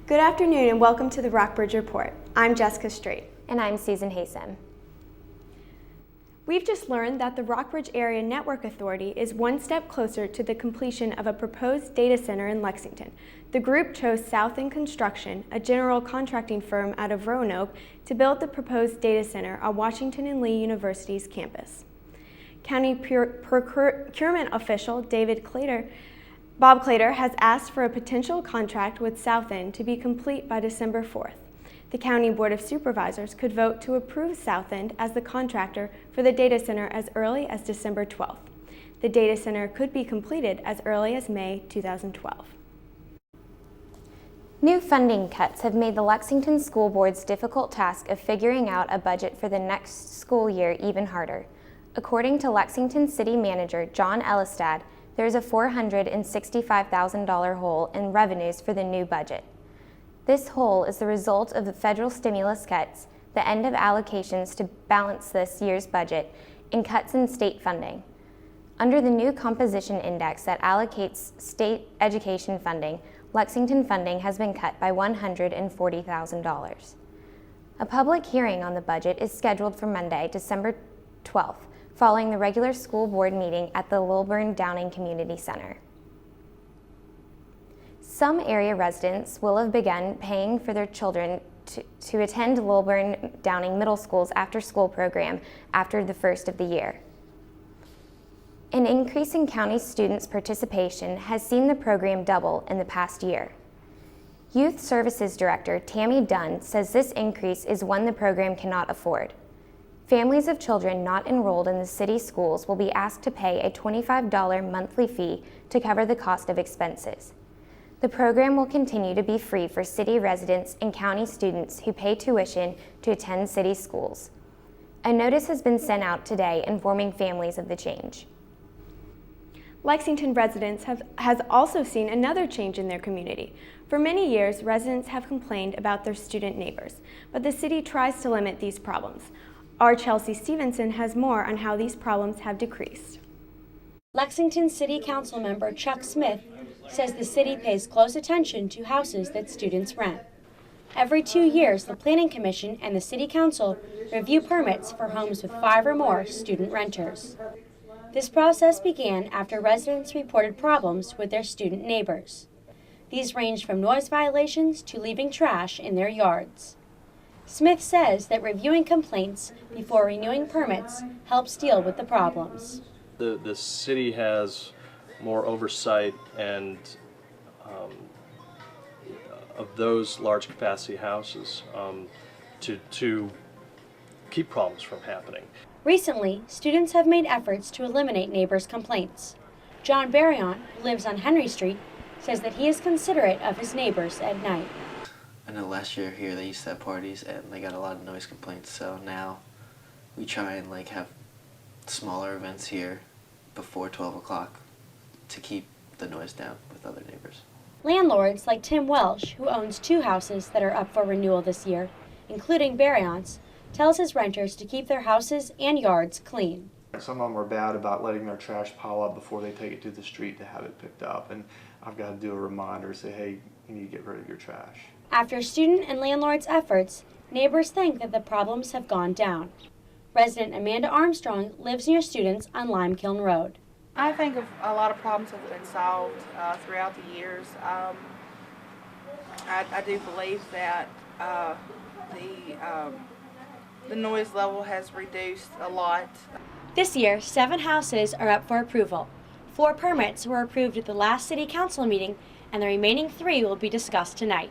Good afternoon and welcome to the Rockbridge Report. I'm Jessica Strait. And I'm Susan Haysom. We've just learned that the Rockbridge Area Network Authority is one step closer to the completion of a proposed data center in Lexington. The group chose South End Construction, a general contracting firm out of Roanoke, to build the proposed data center on Washington and Lee University's campus. County procurement official Bob Clater has asked for a potential contract with South End to be complete by December 4th. The County Board of Supervisors could vote to approve South End as the contractor for the data center as early as December 12th. The data center could be completed as early as May 2012. New funding cuts have made the Lexington School Board's difficult task of figuring out a budget for the next school year even harder. According to Lexington City Manager John Elistad, there is a $465,000 hole in revenues for the new budget. This hole is the result of the federal stimulus cuts, the end of allocations to balance this year's budget, and cuts in state funding. Under the new composition index that allocates state education funding, Lexington funding has been cut by $140,000. A public hearing on the budget is scheduled for Monday, December 12th, following the regular school board meeting at the Lilburn Downing Community Center. Some area residents will have begun paying for their children to attend Lilburn Downing Middle School's after-school program after the first of the year. An increase in county students' participation has seen the program double in the past year. Youth Services Director Tammy Dunn says this increase is one the program cannot afford. Families of children not enrolled in the city schools will be asked to pay a $25 monthly fee to cover the cost of expenses. The program will continue to be free for city residents and county students who pay tuition to attend city schools. A notice has been sent out today informing families of the change. Lexington residents has also seen another change in their community. For many years, residents have complained about their student neighbors, but the city tries to limit these problems. Our Chelsea Stevenson has more on how these problems have decreased. Lexington City Council member Chuck Smith says the city pays close attention to houses that students rent. Every 2 years, the Planning Commission and the City Council review permits for homes with 5 or more student renters. This process began after residents reported problems with their student neighbors. These range from noise violations to leaving trash in their yards. Smith says that reviewing complaints before renewing permits helps deal with the problems. The city has more oversight and of those large capacity houses to keep problems from happening. Recently, students have made efforts to eliminate neighbors' complaints. John Barrion, who lives on Henry Street, says that he is considerate of his neighbors at night. I know last year here they used to have parties and they got a lot of noise complaints, so now we try and have smaller events here before 12 o'clock to keep the noise down with other neighbors. Landlords like Tim Welsh, who owns 2 houses that are up for renewal this year, including Barrion's, tells his renters to keep their houses and yards clean. Some of them are bad about letting their trash pile up before they take it to the street to have it picked up, and I've got to do a reminder, say, hey, you need to get rid of your trash. After student and landlords' efforts, neighbors think that the problems have gone down. Resident Amanda Armstrong lives near students on Limekiln Road. I think a lot of problems have been solved throughout the years. I do believe that the noise level has reduced a lot. This year, 7 houses are up for approval. 4 permits were approved at the last City Council meeting, and the remaining 3 will be discussed tonight.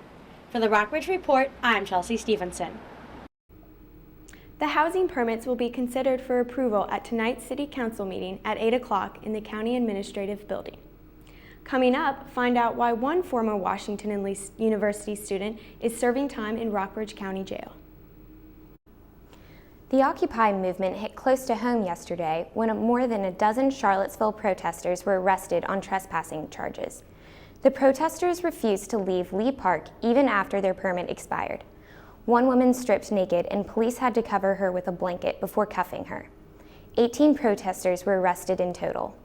For the Rockbridge Report, I'm Chelsea Stevenson. The housing permits will be considered for approval at tonight's City Council meeting at 8 o'clock in the County Administrative Building. Coming up, find out why one former Washington and Lee University student is serving time in Rockbridge County Jail. The Occupy movement hit close to home yesterday when more than a dozen Charlottesville protesters were arrested on trespassing charges. The protesters refused to leave Lee Park even after their permit expired. One woman stripped naked and police had to cover her with a blanket before cuffing her. 18 protesters were arrested in total.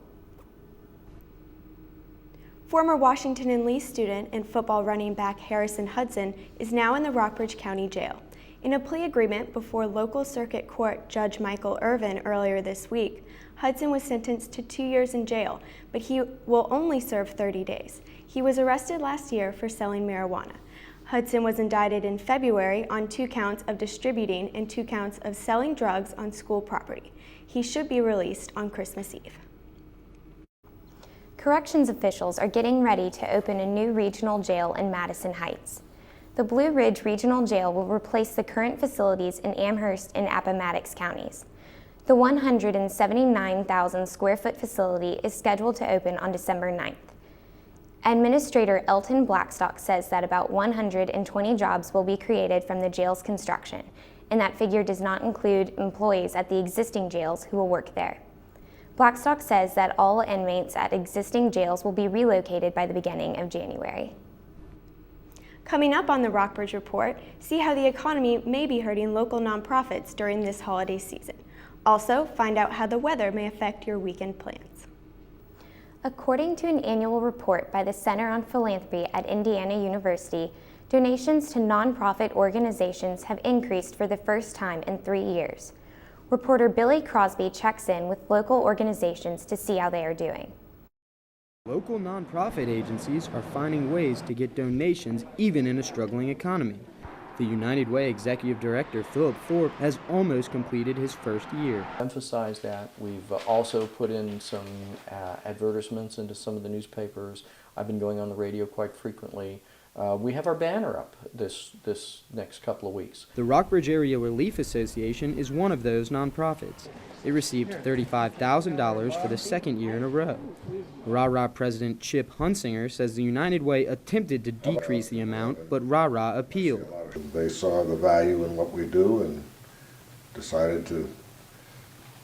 Former Washington and Lee student and football running back Harrison Hudson is now in the Rockbridge County Jail. In a plea agreement before local circuit court Judge Michael Irvin earlier this week, Hudson was sentenced to 2 years in jail, but he will only serve 30 days. He was arrested last year for selling marijuana. Hudson was indicted in February on 2 counts of distributing and 2 counts of selling drugs on school property. He should be released on Christmas Eve. Corrections officials are getting ready to open a new regional jail in Madison Heights. The Blue Ridge Regional Jail will replace the current facilities in Amherst and Appomattox counties. The 179,000 square foot facility is scheduled to open on December 9th. Administrator Elton Blackstock says that about 120 jobs will be created from the jail's construction, and that figure does not include employees at the existing jails who will work there. Blackstock says that all inmates at existing jails will be relocated by the beginning of January. Coming up on the Rockbridge Report, see how the economy may be hurting local nonprofits during this holiday season. Also, find out how the weather may affect your weekend plans. According to an annual report by the Center on Philanthropy at Indiana University, donations to nonprofit organizations have increased for the first time in 3 years. Reporter Billy Crosby checks in with local organizations to see how they are doing. Local nonprofit agencies are finding ways to get donations even in a struggling economy. The United Way Executive Director, Philip Thorpe, has almost completed his first year. Emphasize that. We've also put in some advertisements into some of the newspapers. I've been going on the radio quite frequently. We have our banner up this next couple of weeks. The Rockbridge Area Relief Association is one of those nonprofits. It received $35,000 for the second year in a row. RAH President Chip Hunsinger says the United Way attempted to decrease the amount, but RAH appealed. They saw the value in what we do and decided to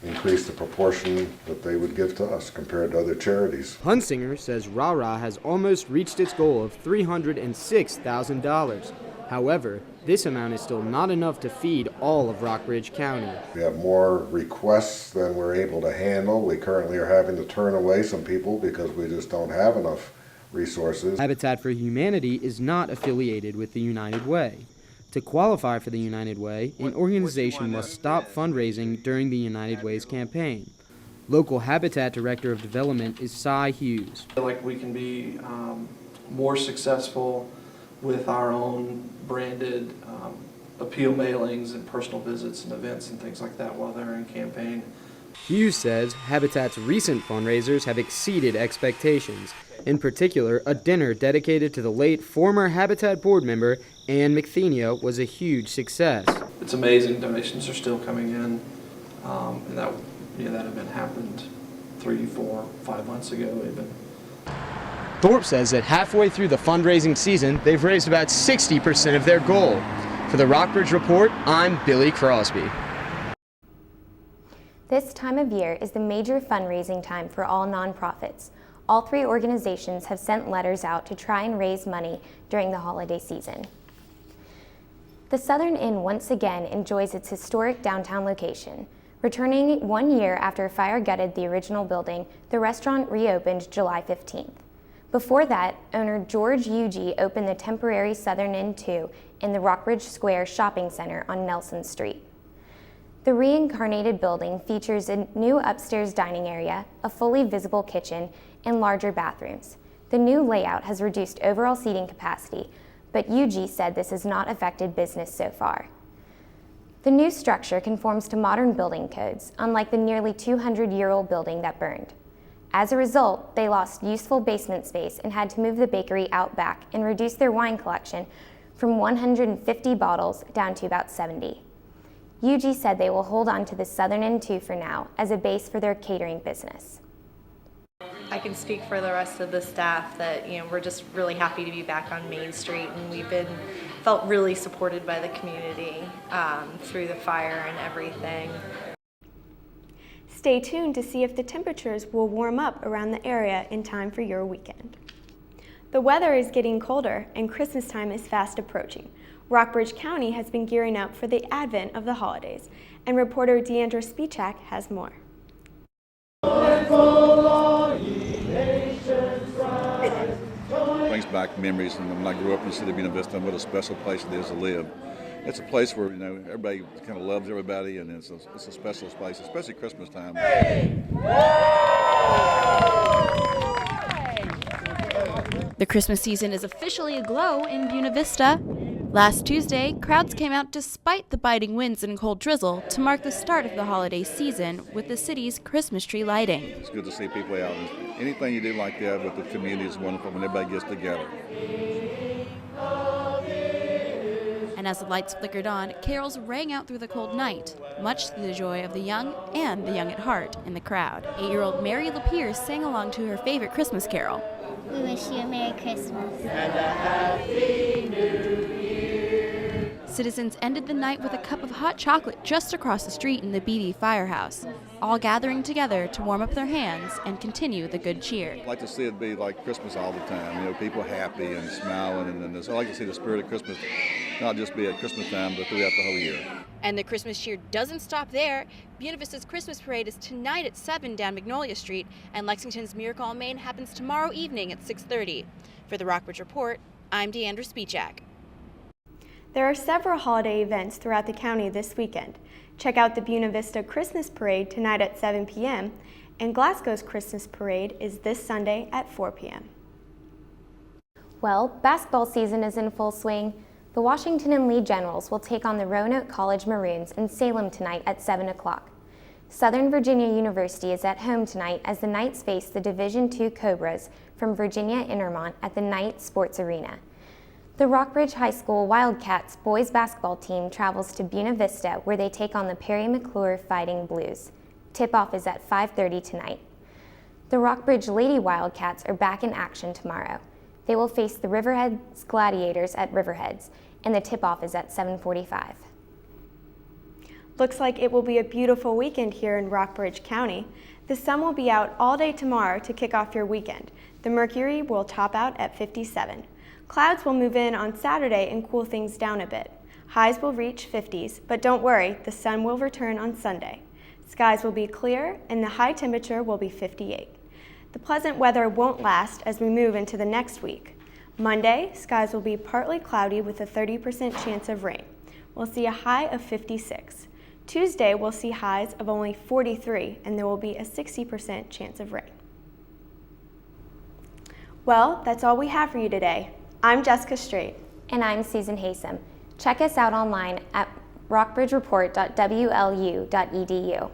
increase the proportion that they would give to us compared to other charities. Hunsinger says RAH has almost reached its goal of $306,000. However, this amount is still not enough to feed all of Rockbridge County. We have more requests than we're able to handle. We currently are having to turn away some people because we just don't have enough resources. Habitat for Humanity is not affiliated with the United Way. To qualify for the United Way, an organization must stop fundraising during the United Way's campaign. Local Habitat Director of Development is Cy Hughes. I feel like we can be more successful with our own branded appeal mailings and personal visits and events and things like that while they're in campaign. Hughes says Habitat's recent fundraisers have exceeded expectations. In particular, a dinner dedicated to the late former Habitat board member Ann McThenia was a huge success. It's amazing. Donations are still coming in, and that event happened 3, 4, 5 months ago even. Thorpe says that halfway through the fundraising season, they've raised about 60% of their goal. For the Rockbridge Report, I'm Billy Crosby. This time of year is the major fundraising time for all nonprofits. All 3 organizations have sent letters out to try and raise money during the holiday season. The Southern Inn once again enjoys its historic downtown location. Returning 1 year after a fire gutted the original building, the restaurant reopened July 15th. Before that, owner George Uge opened the temporary Southern Inn 2 in the Rockbridge Square Shopping Center on Nelson Street. The reincarnated building features a new upstairs dining area, a fully visible kitchen, and larger bathrooms. The new layout has reduced overall seating capacity, but Uge said this has not affected business so far. The new structure conforms to modern building codes, unlike the nearly 200-year-old building that burned. As a result, they lost useful basement space and had to move the bakery out back and reduce their wine collection from 150 bottles down to about 70. Uge said they will hold on to the Southern Inn 2 for now as a base for their catering business. I can speak for the rest of the staff that we're just really happy to be back on Main Street, and we've felt really supported by the community through the fire and everything. Stay tuned to see if the temperatures will warm up around the area in time for your weekend. The weather is getting colder and Christmas time is fast approaching. Rockbridge County has been gearing up for the advent of the holidays, and reporter Deandra Spichak has more. Joyful all ye nations rise. back memories. And when I grew up in the city of Buena Vista, what a special place it is to live. It's a place where, you know, everybody kind of loves everybody, and it's a special place, especially Christmas time. The Christmas season is officially aglow in Buena Vista. Last Tuesday, crowds came out despite the biting winds and cold drizzle to mark the start of the holiday season with the city's Christmas tree lighting. It's good to see people out. Anything you do like that with the community is wonderful when everybody gets together. And as the lights flickered on, carols rang out through the cold night, much to the joy of the young and the young at heart in the crowd. 8-year-old Mary Lapierre sang along to her favorite Christmas carol. We wish you a Merry Christmas. And a Happy New Year. Citizens ended the night with a cup of hot chocolate just across the street in the BV Firehouse, all gathering together to warm up their hands and continue the good cheer. I like to see it be like Christmas all the time, you know, people happy and smiling, and I like to see the spirit of Christmas not just be at Christmas time, but throughout the whole year. And the Christmas cheer doesn't stop there. Buena Vista's Christmas Parade is tonight at 7 down Magnolia Street, and Lexington's Miracle on Main happens tomorrow evening at 6:30. For the Rockbridge Report, I'm Deandra Spichak. There are several holiday events throughout the county this weekend. Check out the Buena Vista Christmas Parade tonight at 7 p.m., and Glasgow's Christmas Parade is this Sunday at 4 p.m. Well, basketball season is in full swing. The Washington and Lee Generals will take on the Roanoke College Maroons in Salem tonight at 7 o'clock. Southern Virginia University is at home tonight as the Knights face the Division II Cobras from Virginia Intermont at the Knight Sports Arena. The Rockbridge High School Wildcats boys basketball team travels to Buena Vista where they take on the Perry McClure Fighting Blues. Tip-off is at 5:30 tonight. The Rockbridge Lady Wildcats are back in action tomorrow. They will face the Riverheads Gladiators at Riverheads, and the tip-off is at 7:45. Looks like it will be a beautiful weekend here in Rockbridge County. The sun will be out all day tomorrow to kick off your weekend. The mercury will top out at 57. Clouds will move in on Saturday and cool things down a bit. Highs will reach 50s, but don't worry, the sun will return on Sunday. Skies will be clear and the high temperature will be 58. The pleasant weather won't last as we move into the next week. Monday, skies will be partly cloudy with a 30% chance of rain. We'll see a high of 56. Tuesday, we'll see highs of only 43 and there will be a 60% chance of rain. Well, that's all we have for you today. I'm Jessica Strait. And I'm Susan Haysom. Check us out online at rockbridgereport.wlu.edu.